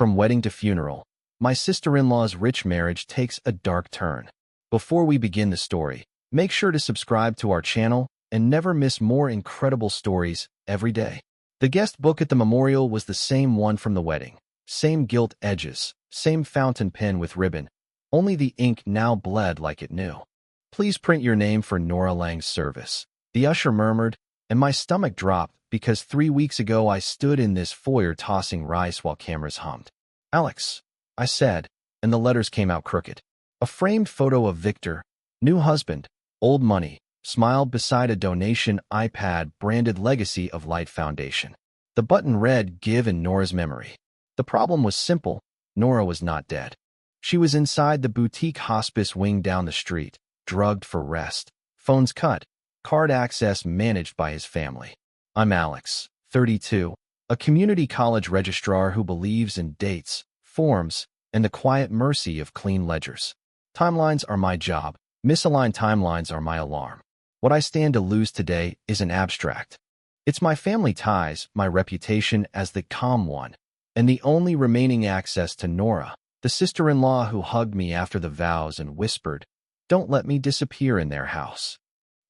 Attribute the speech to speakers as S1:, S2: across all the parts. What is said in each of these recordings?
S1: From wedding to funeral, my sister-in-law's rich marriage takes a dark turn. Before we begin the story, make sure to subscribe to our channel and never miss more incredible stories every day. The guest book at the memorial was the same one from the wedding. Same gilt edges, same fountain pen with ribbon, only the ink now bled like it knew. Please print your name for Nora Lang's service, the usher murmured, and my stomach dropped because 3 weeks ago I stood in this foyer tossing rice while cameras hummed. Alex, I said, and the letters came out crooked. A framed photo of Victor, new husband, old money, smiled beside a donation iPad branded Legacy of Light Foundation. The button read, Give in Nora's memory. The problem was simple. Nora was not dead. She was inside the boutique hospice wing down the street, drugged for rest, phones cut, card access managed by his family. I'm Alex, 32, a community college registrar who believes in dates, forms, and the quiet mercy of clean ledgers. Timelines are my job. Misaligned timelines are my alarm. What I stand to lose today is an abstract. It's my family ties, my reputation as the calm one, and the only remaining access to Nora, the sister-in-law who hugged me after the vows and whispered, Don't let me disappear in their house.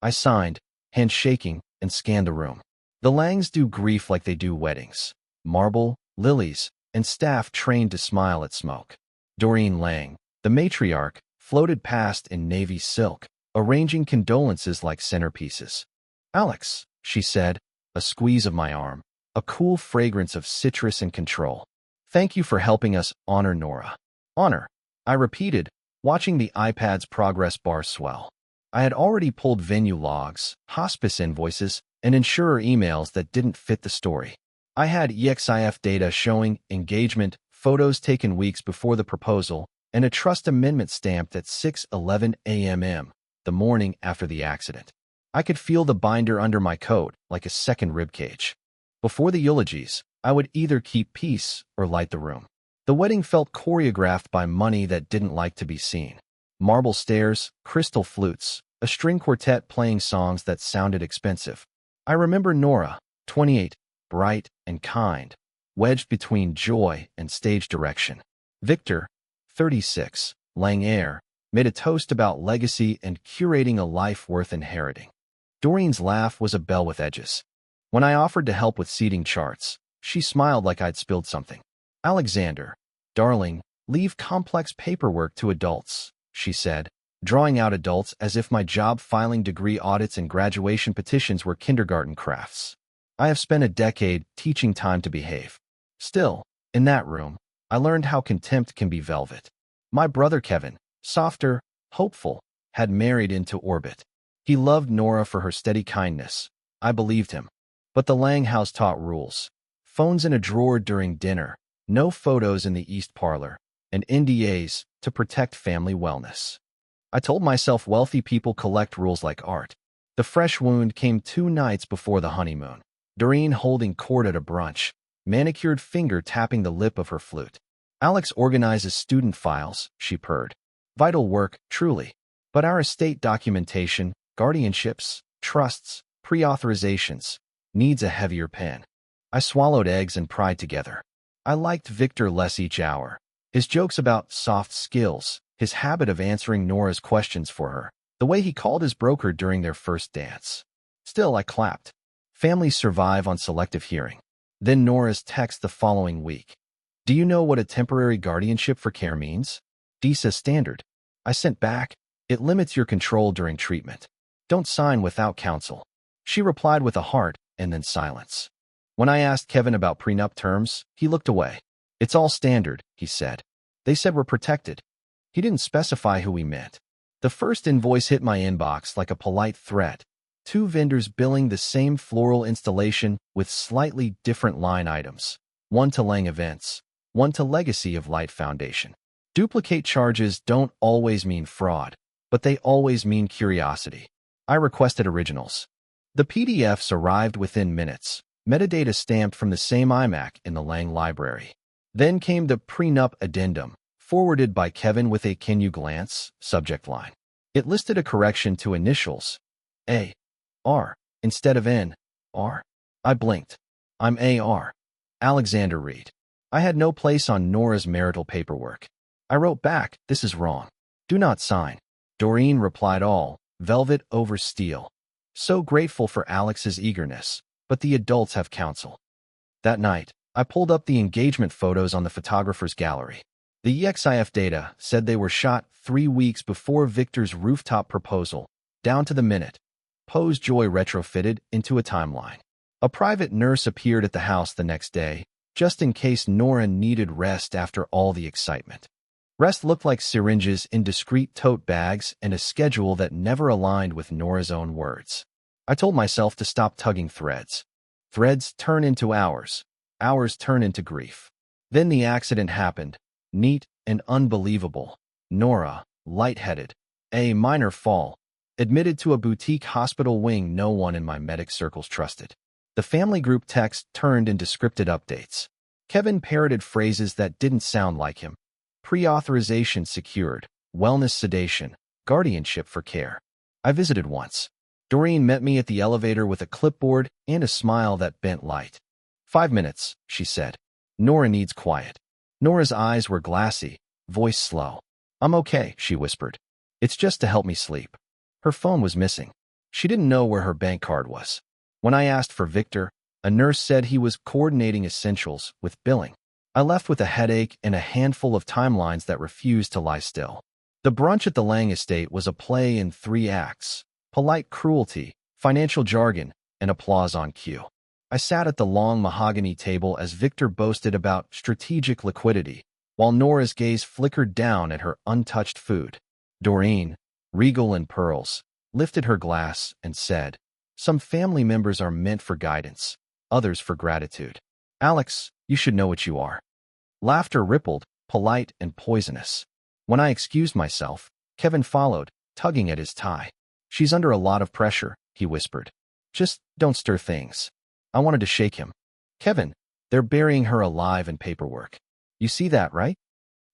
S1: I signed, hand shaking, and scanned the room. The Langs do grief like they do weddings. Marble, lilies, and staff trained to smile at smoke. Doreen Lang, the matriarch, floated past in navy silk, arranging condolences like centerpieces. Alex, she said, a squeeze of my arm, a cool fragrance of citrus and control. Thank you for helping us honor Nora. Honor, I repeated, watching the iPad's progress bar swell. I had already pulled venue logs, hospice invoices, and insurer emails that didn't fit the story. I had EXIF data showing engagement, photos taken weeks before the proposal, and a trust amendment stamped at 6:11 a.m., the morning after the accident. I could feel the binder under my coat like a second ribcage. Before the eulogies, I would either keep peace or light the room. The wedding felt choreographed by money that didn't like to be seen. Marble stairs, crystal flutes, a string quartet playing songs that sounded expensive. I remember Nora, 28, bright and kind, wedged between joy and stage direction. Victor, 36, Lang heir, made a toast about legacy and curating a life worth inheriting. Doreen's laugh was a bell with edges. When I offered to help with seating charts, she smiled like I'd spilled something. Alexander, darling, leave complex paperwork to adults, she said, drawing out adults as if my job filing degree audits and graduation petitions were kindergarten crafts. I have spent a decade teaching time to behave. Still, in that room, I learned how contempt can be velvet. My brother Kevin, softer, hopeful, had married into orbit. He loved Nora for her steady kindness. I believed him. But the Lang house taught rules. Phones in a drawer during dinner, no photos in the East Parlor, and NDAs to protect family wellness. I told myself wealthy people collect rules like art. The fresh wound came 2 nights before the honeymoon. Doreen holding court at a brunch, manicured finger tapping the lip of her flute. Alex organizes student files, she purred. Vital work, truly. But our estate documentation, guardianships, trusts, pre-authorizations, needs a heavier pen. I swallowed eggs and pride together. I liked Victor less each hour. His jokes about soft skills, his habit of answering Nora's questions for her, the way he called his broker during their first dance. Still, I clapped. Families survive on selective hearing. Then Nora's text the following week. Do you know what a temporary guardianship for care means? DISA standard. I sent back. It limits your control during treatment. Don't sign without counsel. She replied with a heart and then silence. When I asked Kevin about prenup terms, he looked away. It's all standard, he said. They said we're protected. He didn't specify who we meant. The first invoice hit my inbox like a polite threat. 2 vendors billing the same floral installation with slightly different line items. One to Lang Events, one to Legacy of Light Foundation. Duplicate charges don't always mean fraud, but they always mean curiosity. I requested originals. The PDFs arrived within minutes, metadata stamped from the same iMac in the Lang library. Then came the prenup addendum, forwarded by Kevin with a "Can you glance?" subject line. It listed a correction to initials, A.R. instead of N.R. I blinked. I'm A.R. Alexander Reed. I had no place on Nora's marital paperwork. I wrote back, "This is wrong. Do not sign." Doreen replied, "All velvet over steel." So grateful for Alex's eagerness, but the adults have counsel. That night, I pulled up the engagement photos on the photographer's gallery. The EXIF data said they were shot 3 weeks before Victor's rooftop proposal, down to the minute. Pose Joy retrofitted into a timeline. A private nurse appeared at the house the next day, just in case Nora needed rest after all the excitement. Rest looked like syringes in discreet tote bags and a schedule that never aligned with Nora's own words. I told myself to stop tugging threads. Threads turn into hours. Hours turn into grief. Then the accident happened. Neat and unbelievable. Nora, lightheaded. A minor fall. Admitted to a boutique hospital wing no one in my medic circles trusted. The family group text turned into scripted updates. Kevin parroted phrases that didn't sound like him. Pre-authorization secured. Wellness sedation. Guardianship for care. I visited once. Doreen met me at the elevator with a clipboard and a smile that bent light. 5 minutes, she said. Nora needs quiet. Nora's eyes were glassy, voice slow. I'm okay, she whispered. It's just to help me sleep. Her phone was missing. She didn't know where her bank card was. When I asked for Victor, a nurse said he was coordinating essentials with billing. I left with a headache and a handful of timelines that refused to lie still. The brunch at the Lang estate was a play in 3 acts. Polite cruelty, financial jargon, and applause on cue. I sat at the long mahogany table as Victor boasted about strategic liquidity, while Nora's gaze flickered down at her untouched food. Doreen, regal in pearls, lifted her glass and said, "Some family members are meant for guidance, others for gratitude. Alex, you should know what you are." Laughter rippled, polite and poisonous. When I excused myself, Kevin followed, tugging at his tie. "She's under a lot of pressure," he whispered. "Just don't stir things." I wanted to shake him. "Kevin, they're burying her alive in paperwork. You see that, right?"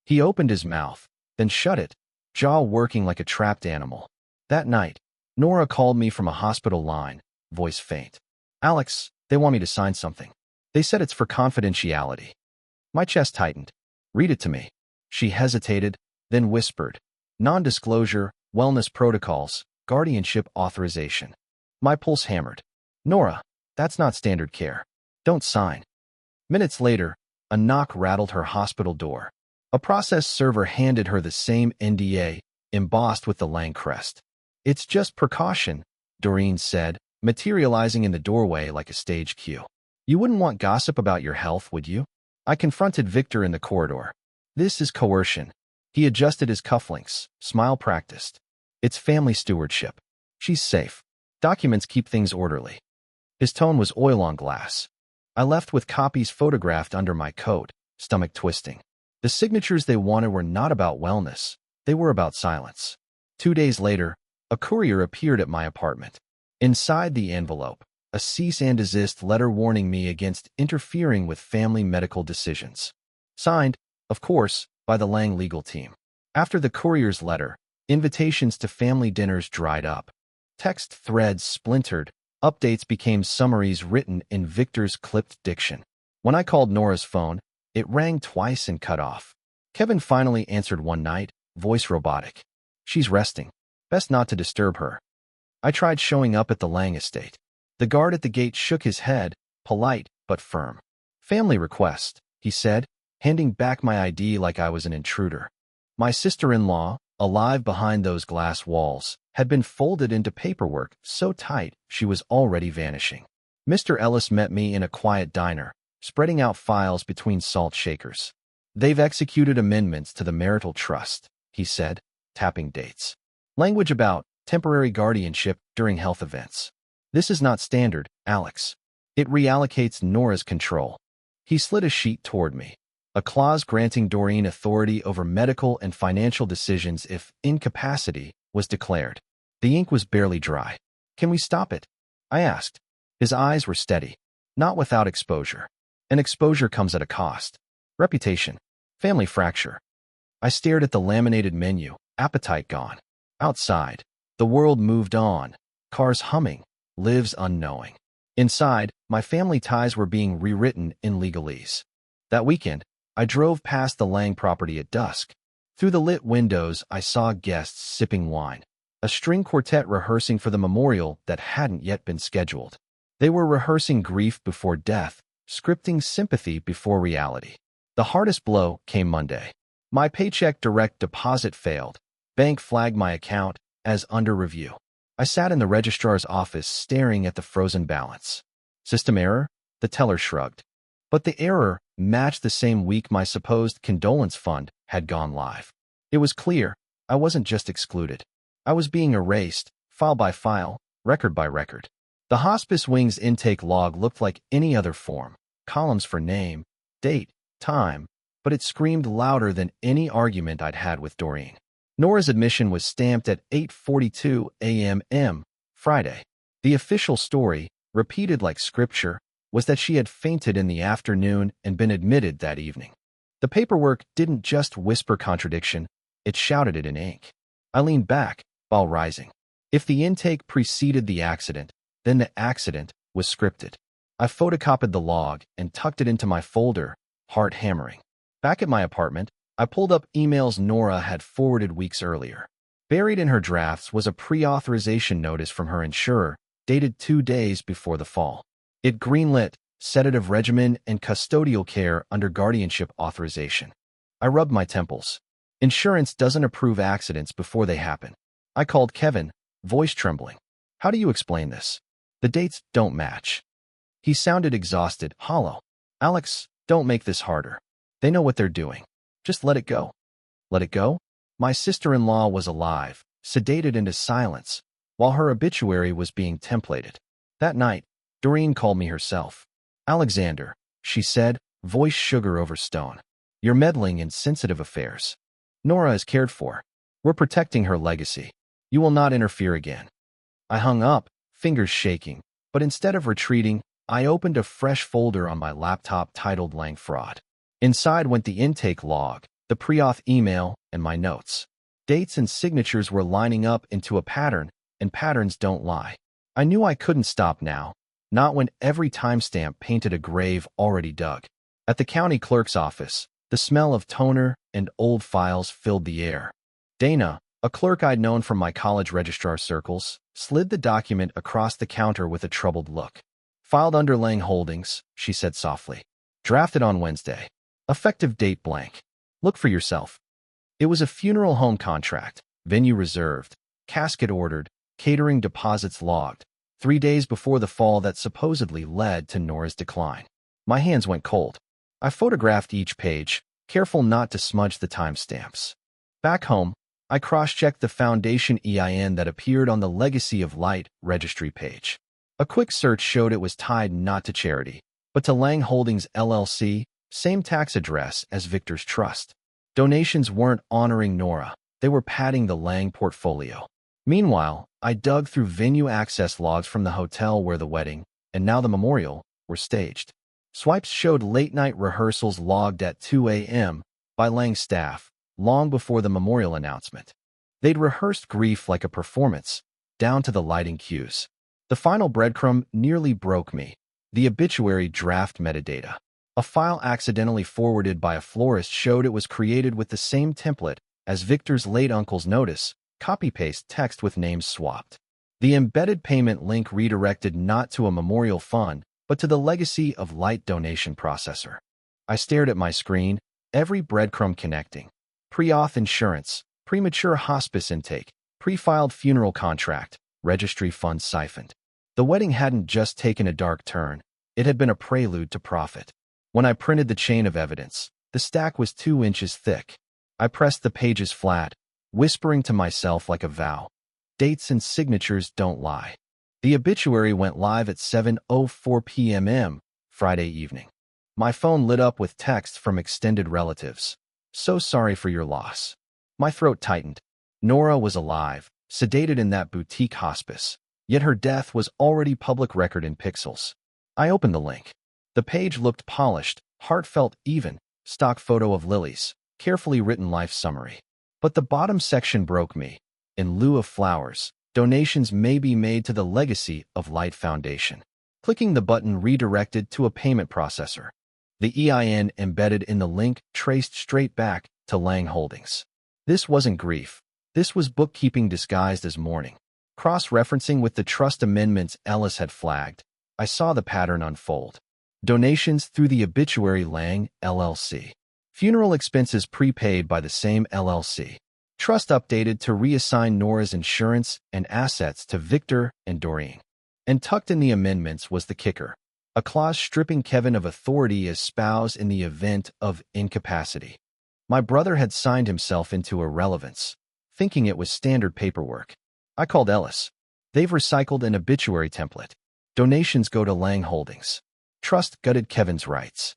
S1: He opened his mouth, then shut it, jaw working like a trapped animal. That night, Nora called me from a hospital line, voice faint. "Alex, they want me to sign something. They said it's for confidentiality." My chest tightened. "Read it to me." She hesitated, then whispered, "Non-disclosure, wellness protocols, guardianship authorization." My pulse hammered. "Nora, that's not standard care. Don't sign." Minutes later, a knock rattled her hospital door. A process server handed her the same NDA, embossed with the Lang crest. "It's just precaution," Doreen said, materializing in the doorway like a stage cue. "You wouldn't want gossip about your health, would you?" I confronted Victor in the corridor. "This is coercion." He adjusted his cufflinks, smile practiced. "It's family stewardship. She's safe. Documents keep things orderly." His tone was oil on glass. I left with copies photographed under my coat, stomach twisting. The signatures they wanted were not about wellness. They were about silence. 2 days later, a courier appeared at my apartment. Inside the envelope, a cease and desist letter warning me against interfering with family medical decisions. Signed, of course, by the Lang legal team. After the courier's letter, invitations to family dinners dried up. Text threads splintered. Updates became summaries written in Victor's clipped diction. When I called Nora's phone, it rang twice and cut off. Kevin finally answered one night, voice robotic. "She's resting. Best not to disturb her." I tried showing up at the Lang estate. The guard at the gate shook his head, polite but firm. "Family request," he said, handing back my ID like I was an intruder. My sister-in-law, alive behind those glass walls, had been folded into paperwork so tight she was already vanishing. Mr. Ellis met me in a quiet diner, spreading out files between salt shakers. "They've executed amendments to the marital trust," he said, tapping dates. "Language about temporary guardianship during health events. This is not standard, Alex. It reallocates Nora's control." He slid a sheet toward me. A clause granting Doreen authority over medical and financial decisions if incapacity was declared. The ink was barely dry. "Can we stop it?" I asked. His eyes were steady. "Not without exposure. And exposure comes at a cost. Reputation. Family fracture." I stared at the laminated menu, appetite gone. Outside, the world moved on, cars humming, lives unknowing. Inside, my family ties were being rewritten in legalese. That weekend, I drove past the Lang property at dusk. Through the lit windows, I saw guests sipping wine, a string quartet rehearsing for the memorial that hadn't yet been scheduled. They were rehearsing grief before death, scripting sympathy before reality. The hardest blow came Monday. My paycheck direct deposit failed. Bank flagged my account as under review. I sat in the registrar's office staring at the frozen balance. System error? The teller shrugged. But the error matched the same week my supposed condolence fund had gone live. It was clear I wasn't just excluded. I was being erased, file by file, record by record. The hospice wing's intake log looked like any other form, columns for name, date, time, but it screamed louder than any argument I'd had with Doreen. Nora's admission was stamped at 8:42 a.m. Friday. The official story, repeated like scripture, was that she had fainted in the afternoon and been admitted that evening. The paperwork didn't just whisper contradiction, it shouted it in ink. I leaned back, while rising. If the intake preceded the accident, then the accident was scripted. I photocopied the log and tucked it into my folder, heart hammering. Back at my apartment, I pulled up emails Nora had forwarded weeks earlier. Buried in her drafts was a pre-authorization notice from her insurer, dated 2 days before the fall. It greenlit sedative regimen and custodial care under guardianship authorization. I rubbed my temples. Insurance doesn't approve accidents before they happen. I called Kevin, voice trembling. How do you explain this? The dates don't match. He sounded exhausted, hollow. Alex, don't make this harder. They know what they're doing. Just let it go. Let it go? My sister-in-law was alive, sedated into silence, while her obituary was being templated. That night, Doreen called me herself. Alexander, she said, voice sugar over stone. You're meddling in sensitive affairs. Nora is cared for. We're protecting her legacy. You will not interfere again. I hung up, fingers shaking, but instead of retreating, I opened a fresh folder on my laptop titled Lang Fraud. Inside went the intake log, the pre-auth email, and my notes. Dates and signatures were lining up into a pattern, and patterns don't lie. I knew I couldn't stop now, not when every timestamp painted a grave already dug. At the county clerk's office, the smell of toner and old files filled the air. Dana, a clerk I'd known from my college registrar circles, slid the document across the counter with a troubled look. Filed under Lang Holdings, she said softly. Drafted on Wednesday. Effective date blank. Look for yourself. It was a funeral home contract, venue reserved, casket ordered, catering deposits logged, 3 days before the fall that supposedly led to Nora's decline. My hands went cold. I photographed each page, careful not to smudge the timestamps. Back home, I cross-checked the foundation EIN that appeared on the Legacy of Light registry page. A quick search showed it was tied not to charity, but to Lang Holdings LLC, same tax address as Victor's trust. Donations weren't honoring Nora, they were padding the Lang portfolio. Meanwhile, I dug through venue access logs from the hotel where the wedding, and now the memorial, were staged. Swipes showed late-night rehearsals logged at 2 a.m. by Lang's staff, long before the memorial announcement. They'd rehearsed grief like a performance, down to the lighting cues. The final breadcrumb nearly broke me, the obituary draft metadata. A file accidentally forwarded by a florist showed it was created with the same template as Victor's late uncle's notice, copy-paste text with names swapped. The embedded payment link redirected not to a memorial fund, but to the Legacy of Light donation processor. I stared at my screen, every breadcrumb connecting. Pre-auth insurance, premature hospice intake, pre-filed funeral contract, registry funds siphoned. The wedding hadn't just taken a dark turn, it had been a prelude to profit. When I printed the chain of evidence, the stack was 2 inches thick. I pressed the pages flat, whispering to myself like a vow. Dates and signatures don't lie. The obituary went live at 7:04 p.m. Friday evening. My phone lit up with text from extended relatives. So sorry for your loss. My throat tightened. Nora was alive, sedated in that boutique hospice, yet her death was already public record in pixels. I opened the link. The page looked polished, heartfelt even, stock photo of lilies, carefully written life summary. But the bottom section broke me. In lieu of flowers, donations may be made to the Legacy of Light Foundation. Clicking the button redirected to a payment processor. The EIN embedded in the link traced straight back to Lang Holdings. This wasn't grief. This was bookkeeping disguised as mourning. Cross-referencing with the trust amendments Ellis had flagged, I saw the pattern unfold. Donations through the obituary Lang LLC. Funeral expenses prepaid by the same LLC. Trust updated to reassign Nora's insurance and assets to Victor and Doreen. And tucked in the amendments was the kicker. A clause stripping Kevin of authority as spouse in the event of incapacity. My brother had signed himself into irrelevance, thinking it was standard paperwork. I called Ellis. They've recycled an obituary template. Donations go to Lang Holdings. Trust gutted Kevin's rights.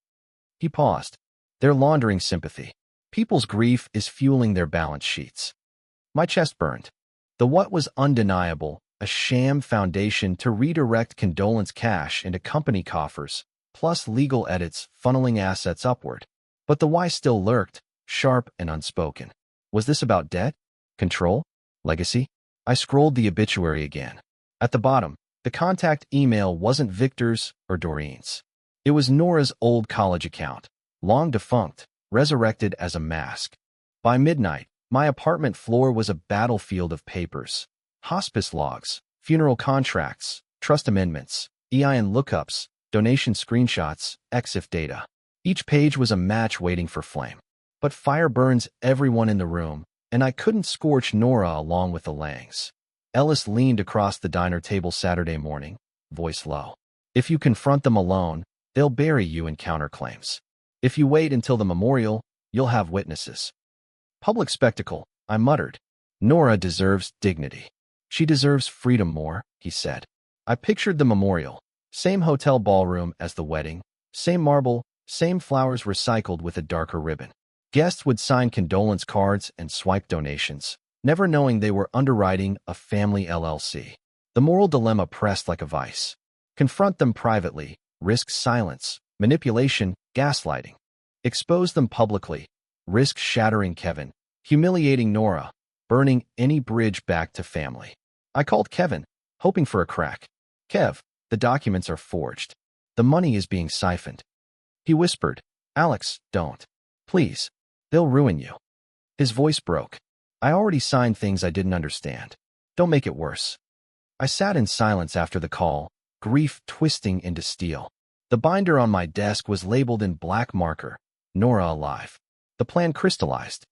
S1: He paused. They're laundering sympathy. People's grief is fueling their balance sheets. My chest burned. The what was undeniable, a sham foundation to redirect condolence cash into company coffers, plus legal edits funneling assets upward. But the why still lurked, sharp and unspoken. Was this about debt? Control? Legacy? I scrolled the obituary again. At the bottom, the contact email wasn't Victor's or Doreen's. It was Nora's old college account, long defunct, resurrected as a mask. By midnight, my apartment floor was a battlefield of papers. Hospice logs, funeral contracts, trust amendments, EIN lookups, donation screenshots, EXIF data. Each page was a match waiting for flame. But fire burns everyone in the room, and I couldn't scorch Nora along with the Langs. Ellis leaned across the diner table Saturday morning, voice low. If you confront them alone, they'll bury you in counterclaims. If you wait until the memorial, you'll have witnesses. Public spectacle, I muttered. Nora deserves dignity. She deserves freedom more, he said. I pictured the memorial. Same hotel ballroom as the wedding. Same marble, same flowers recycled with a darker ribbon. Guests would sign condolence cards and swipe donations, never knowing they were underwriting a family LLC. The moral dilemma pressed like a vice. Confront them privately, risk silence, manipulation, gaslighting. Expose them publicly, risk shattering Kevin, humiliating Nora, burning any bridge back to family. I called Kevin, hoping for a crack. Kev, the documents are forged. The money is being siphoned. He whispered, Alex, don't. Please. They'll ruin you. His voice broke. I already signed things I didn't understand. Don't make it worse. I sat in silence after the call, grief twisting into steel. The binder on my desk was labeled in black marker, Nora alive. The plan crystallized.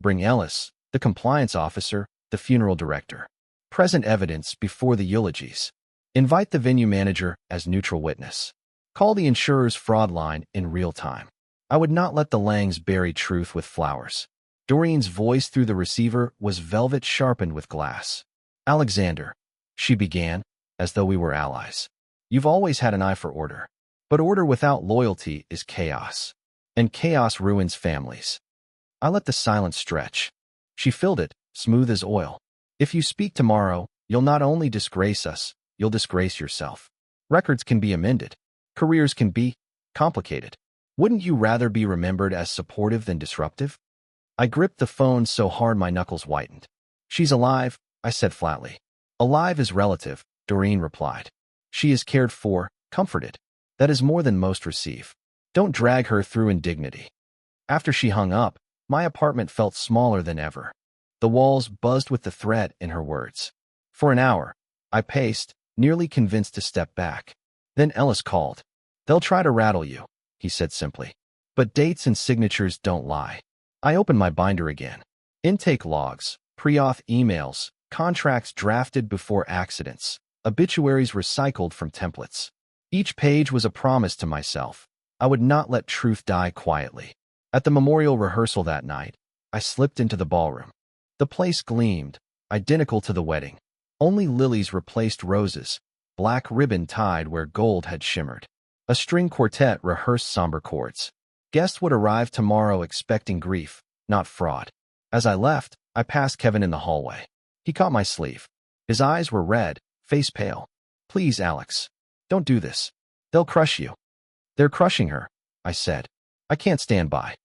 S1: Bring Ellis, the compliance officer, the funeral director. Present evidence before the eulogies. Invite the venue manager as neutral witness. Call the insurer's fraud line in real time. I would not let the Langs bury truth with flowers. Doreen's voice through the receiver was velvet sharpened with glass. Alexander, she began, as though we were allies. You've always had an eye for order. But order without loyalty is chaos. And chaos ruins families. I let the silence stretch. She filled it, smooth as oil. If you speak tomorrow, you'll not only disgrace us, you'll disgrace yourself. Records can be amended. Careers can be complicated. Wouldn't you rather be remembered as supportive than disruptive? I gripped the phone so hard my knuckles whitened. She's alive, I said flatly. Alive is relative, Doreen replied. She is cared for, comforted. That is more than most receive. Don't drag her through indignity. After she hung up, my apartment felt smaller than ever. The walls buzzed with the threat in her words. For an hour, I paced, nearly convinced to step back. Then Ellis called. They'll try to rattle you, he said simply. But dates and signatures don't lie. I opened my binder again. Intake logs, pre-auth emails, contracts drafted before accidents, obituaries recycled from templates. Each page was a promise to myself. I would not let truth die quietly. At the memorial rehearsal that night, I slipped into the ballroom. The place gleamed, identical to the wedding. Only lilies replaced roses, black ribbon tied where gold had shimmered. A string quartet rehearsed somber chords. Guests would arrive tomorrow expecting grief, not fraud. As I left, I passed Kevin in the hallway. He caught my sleeve. His eyes were red, face pale. Please, Alex. Don't do this. They'll crush you. They're crushing her, I said. I can't stand by.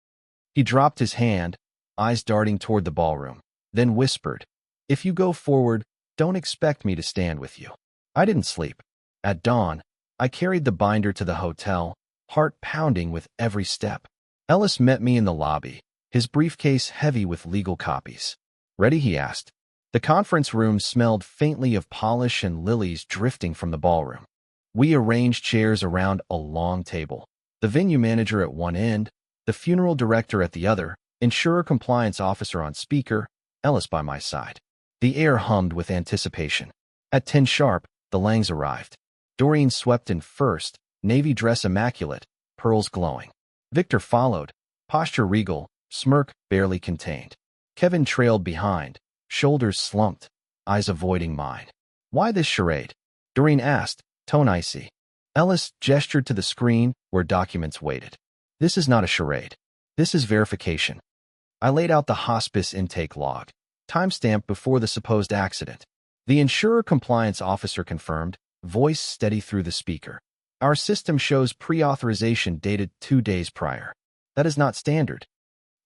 S1: He dropped his hand, eyes darting toward the ballroom, then whispered, If you go forward, don't expect me to stand with you. I didn't sleep. At dawn, I carried the binder to the hotel, heart pounding with every step. Ellis met me in the lobby, his briefcase heavy with legal copies. "Ready?" he asked. The conference room smelled faintly of polish and lilies drifting from the ballroom. We arranged chairs around a long table. The venue manager at one end, the funeral director at the other, insurer compliance officer on speaker, Ellis by my side. The air hummed with anticipation. At 10 sharp, the Langs arrived. Doreen swept in first, navy dress immaculate, pearls glowing. Victor followed, posture regal, smirk barely contained. Kevin trailed behind, shoulders slumped, eyes avoiding mine. "Why this charade?" Doreen asked, tone icy. Ellis gestured to the screen where documents waited. "This is not a charade. This is verification." I laid out the hospice intake log, timestamped before the supposed accident. The insurer compliance officer confirmed, voice steady through the speaker. "Our system shows pre-authorization dated 2 days prior. That is not standard."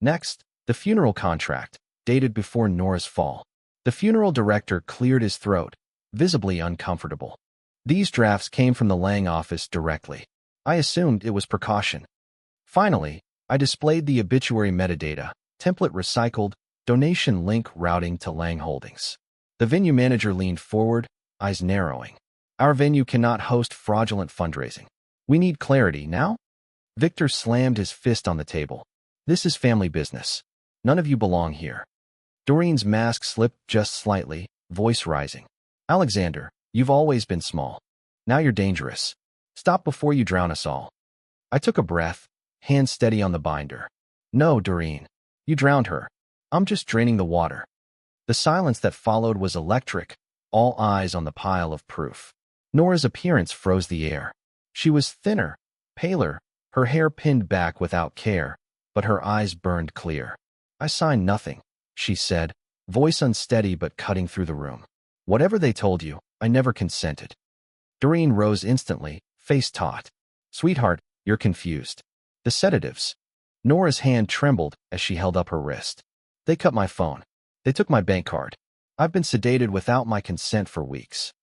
S1: Next, the funeral contract, dated before Nora's fall. The funeral director cleared his throat, visibly uncomfortable. These drafts came from the Lang office directly. I assumed it was precaution. Finally, I displayed the obituary metadata, template recycled, donation link routing to Lang Holdings. The venue manager leaned forward, eyes narrowing. "Our venue cannot host fraudulent fundraising. We need clarity now?" Victor slammed his fist on the table. "This is family business. None of you belong here." Doreen's mask slipped just slightly, voice rising. "Alexander, you've always been small. Now you're dangerous. Stop before you drown us all." I took a breath, hand steady on the binder. "No, Doreen. You drowned her. I'm just draining the water." The silence that followed was electric, all eyes on the pile of proof. Nora's appearance froze the air. She was thinner, paler, her hair pinned back without care, but her eyes burned clear. "I signed nothing," she said, voice unsteady but cutting through the room. "Whatever they told you, I never consented." Doreen rose instantly, face taut. "Sweetheart, you're confused. The sedatives." Nora's hand trembled as she held up her wrist. "They cut my phone. They took my bank card. I've been sedated without my consent for weeks."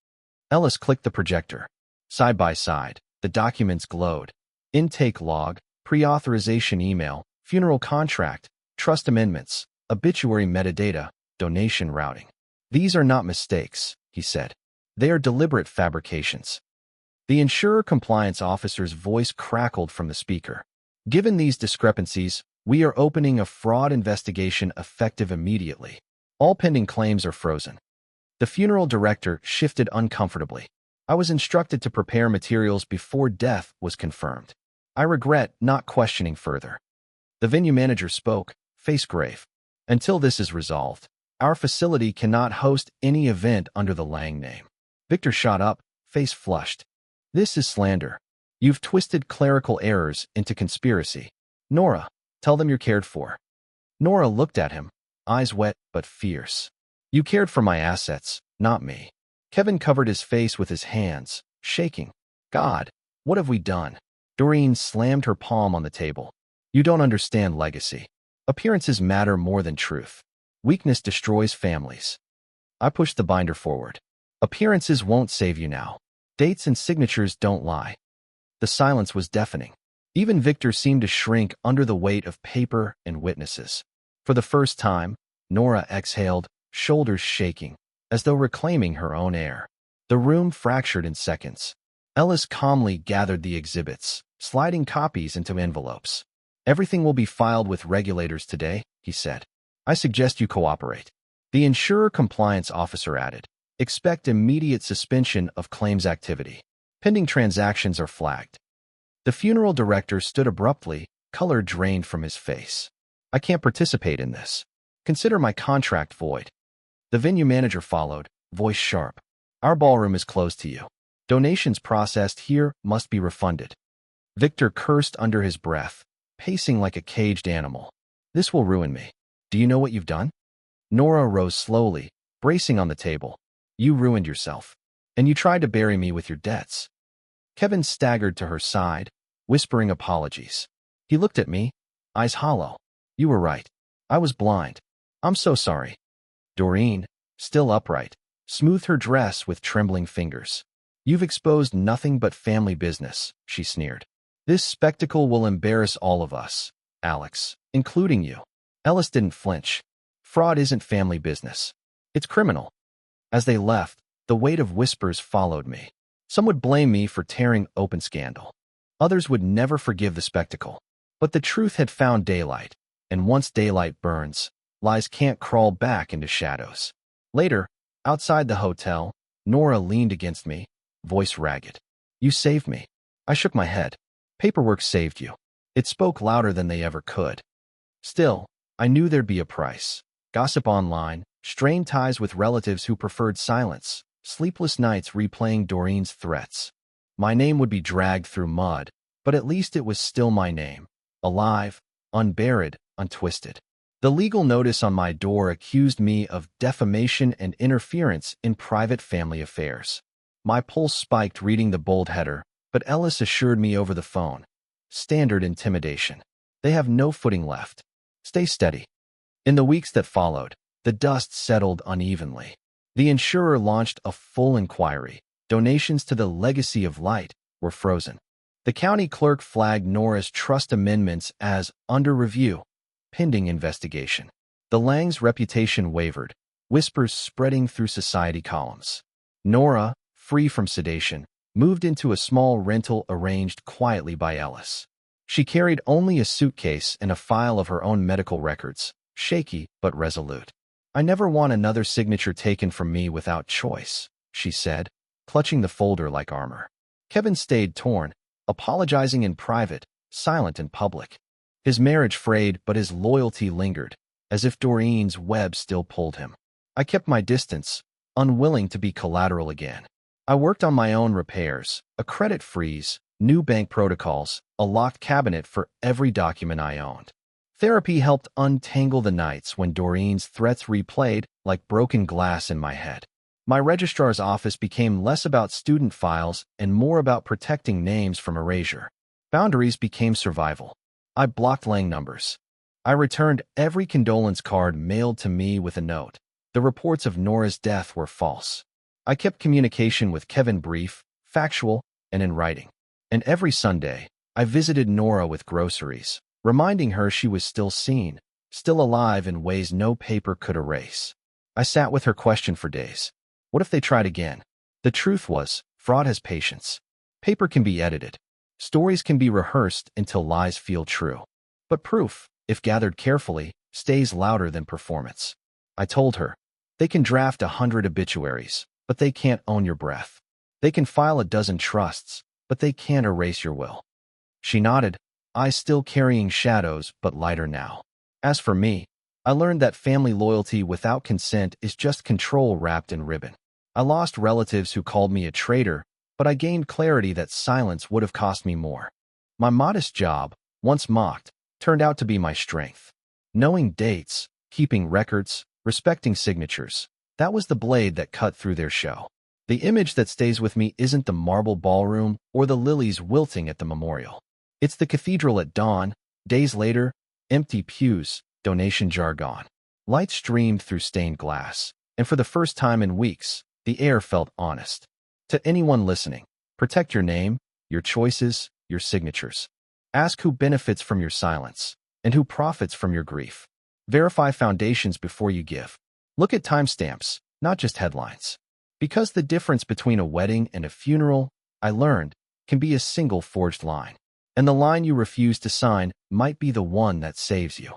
S1: Ellis clicked the projector. Side by side, the documents glowed. Intake log, pre-authorization email, funeral contract, trust amendments, obituary metadata, donation routing. "These are not mistakes," he said. "They are deliberate fabrications." The insurer compliance officer's voice crackled from the speaker. "Given these discrepancies, we are opening a fraud investigation effective immediately. All pending claims are frozen." The funeral director shifted uncomfortably. "I was instructed to prepare materials before death was confirmed. I regret not questioning further." The venue manager spoke, face grave. "Until this is resolved, our facility cannot host any event under the Lang name." Victor shot up, face flushed. "This is slander. You've twisted clerical errors into conspiracy. Nora, tell them you're cared for." Nora looked at him, eyes wet but fierce. "You cared for my assets, not me." Kevin covered his face with his hands, shaking. "God, what have we done?" Doreen slammed her palm on the table. "You don't understand legacy. Appearances matter more than truth. Weakness destroys families." I pushed the binder forward. "Appearances won't save you now. Dates and signatures don't lie." The silence was deafening. Even Victor seemed to shrink under the weight of paper and witnesses. For the first time, Nora exhaled, shoulders shaking, as though reclaiming her own air. The room fractured in seconds. Ellis calmly gathered the exhibits, sliding copies into envelopes. "Everything will be filed with regulators today," he said. "I suggest you cooperate." The insurer compliance officer added, "Expect immediate suspension of claims activity. Pending transactions are flagged." The funeral director stood abruptly, color drained from his face. "I can't participate in this. Consider my contract void." The venue manager followed, voice sharp. "Our ballroom is closed to you. Donations processed here must be refunded." Victor cursed under his breath, pacing like a caged animal. "This will ruin me. Do you know what you've done?" Nora rose slowly, bracing on the table. "You ruined yourself. And you tried to bury me with your debts." Kevin staggered to her side, whispering apologies. He looked at me, eyes hollow. "You were right. I was blind. I'm so sorry." Doreen, still upright, smoothed her dress with trembling fingers. "You've exposed nothing but family business," she sneered. This spectacle will embarrass all of us, Alex, including you. Ellis didn't flinch. Fraud isn't family business. It's criminal. As they left, the weight of whispers followed me. Some would blame me for tearing open scandal. Others would never forgive the spectacle. But the truth had found daylight, and once daylight burns, lies can't crawl back into shadows. Later, outside the hotel, Nora leaned against me, voice ragged. You saved me. I shook my head. Paperwork saved you. It spoke louder than they ever could. Still, I knew there'd be a price. Gossip online, strained ties with relatives who preferred silence, sleepless nights replaying Doreen's threats. My name would be dragged through mud, but at least it was still my name. Alive, unburied, untwisted. The legal notice on my door accused me of defamation and interference in private family affairs. My pulse spiked reading the bold header, but Ellis assured me over the phone. Standard intimidation. They have no footing left. Stay steady. In the weeks that followed, the dust settled unevenly. The insurer launched a full inquiry. Donations to the Legacy of Light were frozen. The county clerk flagged Nora's trust amendments as under review, pending investigation. The Lang's reputation wavered, whispers spreading through society columns. Nora, free from sedation, moved into a small rental arranged quietly by Ellis. She carried only a suitcase and a file of her own medical records, shaky but resolute. I never want another signature taken from me without choice, she said, clutching the folder like armor. Kevin stayed torn, apologizing in private, silent in public. His marriage frayed, but his loyalty lingered, as if Doreen's web still pulled him. I kept my distance, unwilling to be collateral again. I worked on my own repairs, a credit freeze, new bank protocols, a locked cabinet for every document I owned. Therapy helped untangle the nights when Doreen's threats replayed like broken glass in my head. My registrar's office became less about student files and more about protecting names from erasure. Boundaries became survival. I blocked Lang numbers. I returned every condolence card mailed to me with a note. The reports of Nora's death were false. I kept communication with Kevin brief, factual, and in writing. And every Sunday, I visited Nora with groceries, reminding her she was still seen, still alive in ways no paper could erase. I sat with her question for days. What if they tried again? The truth was, fraud has patience. Paper can be edited. Stories can be rehearsed until lies feel true. But proof, if gathered carefully, stays louder than performance. I told her, they can draft 100 obituaries, but they can't own your breath. They can file a dozen trusts, but they can't erase your will. She nodded, eyes still carrying shadows, but lighter now. As for me, I learned that family loyalty without consent is just control wrapped in ribbon. I lost relatives who called me a traitor, but I gained clarity that silence would have cost me more. My modest job, once mocked, turned out to be my strength. Knowing dates, keeping records, respecting signatures, that was the blade that cut through their show. The image that stays with me isn't the marble ballroom or the lilies wilting at the memorial. It's the cathedral at dawn, days later, empty pews, donation jar gone. Light streamed through stained glass, and for the first time in weeks, the air felt honest. To anyone listening, protect your name, your choices, your signatures. Ask who benefits from your silence, and who profits from your grief. Verify foundations before you give. Look at timestamps, not just headlines. Because the difference between a wedding and a funeral, I learned, can be a single forged line. And the line you refuse to sign might be the one that saves you.